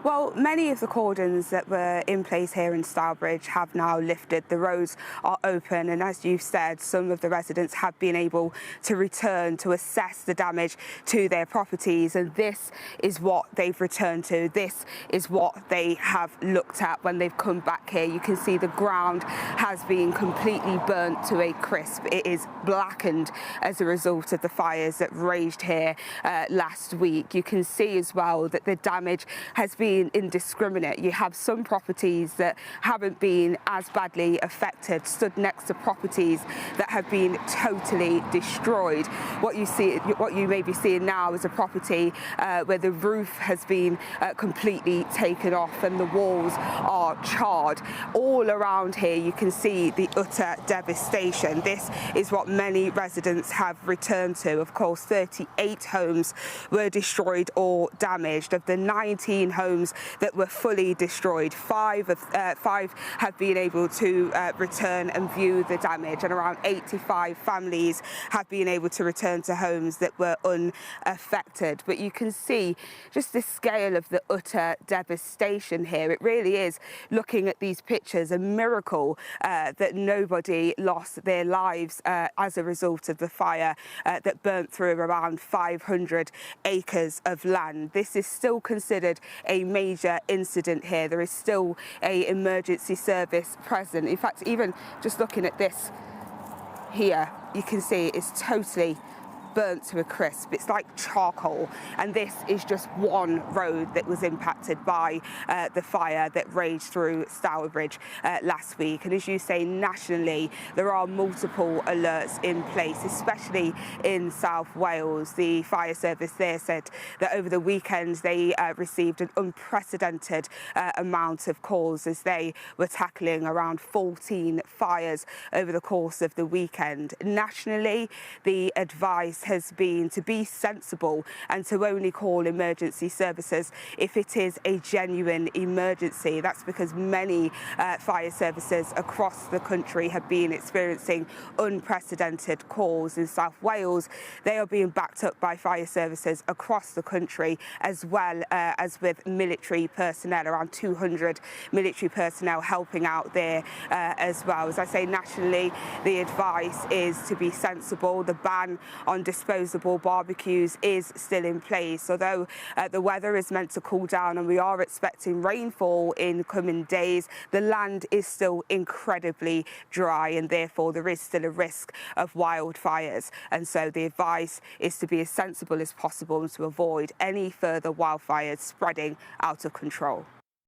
Well, many of the cordons that were in place here in Stourbridge have now lifted. The roads are open, and as you've said, some of the residents have been able to return to assess the damage to their properties, and this is what they've returned to. This is what they have looked at when they've come back here. You can see the ground has been completely burnt to a crisp. It is blackened as a result of the fires that raged here last week. You can see as well that the damage has been indiscriminate. You have some properties that haven't been as badly affected, stood next to properties that have been totally destroyed. What you may be seeing now is a property where the roof has been completely taken off and the walls are charred. All around here you can see the utter devastation. This is what many residents have returned to. Of course, 38 homes were destroyed or damaged. Of the 19 homes that were fully destroyed, five have been able to return and view the damage, and around 85 families have been able to return to homes that were unaffected. But you can see just the scale of the utter devastation here. It really is, looking at these pictures, a miracle that nobody lost their lives as a result of the fire that burnt through around 500 acres of land. This is still considered a major incident here. There is still an emergency service present. In fact, even just looking at this here, you can see it's totally burnt to a crisp. It's like charcoal, and this is just one road that was impacted by the fire that raged through Stourbridge last week. And as you say, nationally there are multiple alerts in place, especially in South Wales. The fire service there said that over the weekend they received an unprecedented amount of calls as they were tackling around 14 fires over the course of the weekend. Nationally, the advice has been to be sensible and to only call emergency services if it is a genuine emergency. That's because many fire services across the country have been experiencing unprecedented calls. In South Wales, they are being backed up by fire services across the country, as well as with military personnel, around 200 military personnel helping out there as well. As I say, nationally, the advice is to be sensible. The ban on disposable barbecues is still in place, although the weather is meant to cool down and we are expecting rainfall in coming days. The land is still incredibly dry, and therefore there is still a risk of wildfires, and so the advice is to be as sensible as possible and to avoid any further wildfires spreading out of control.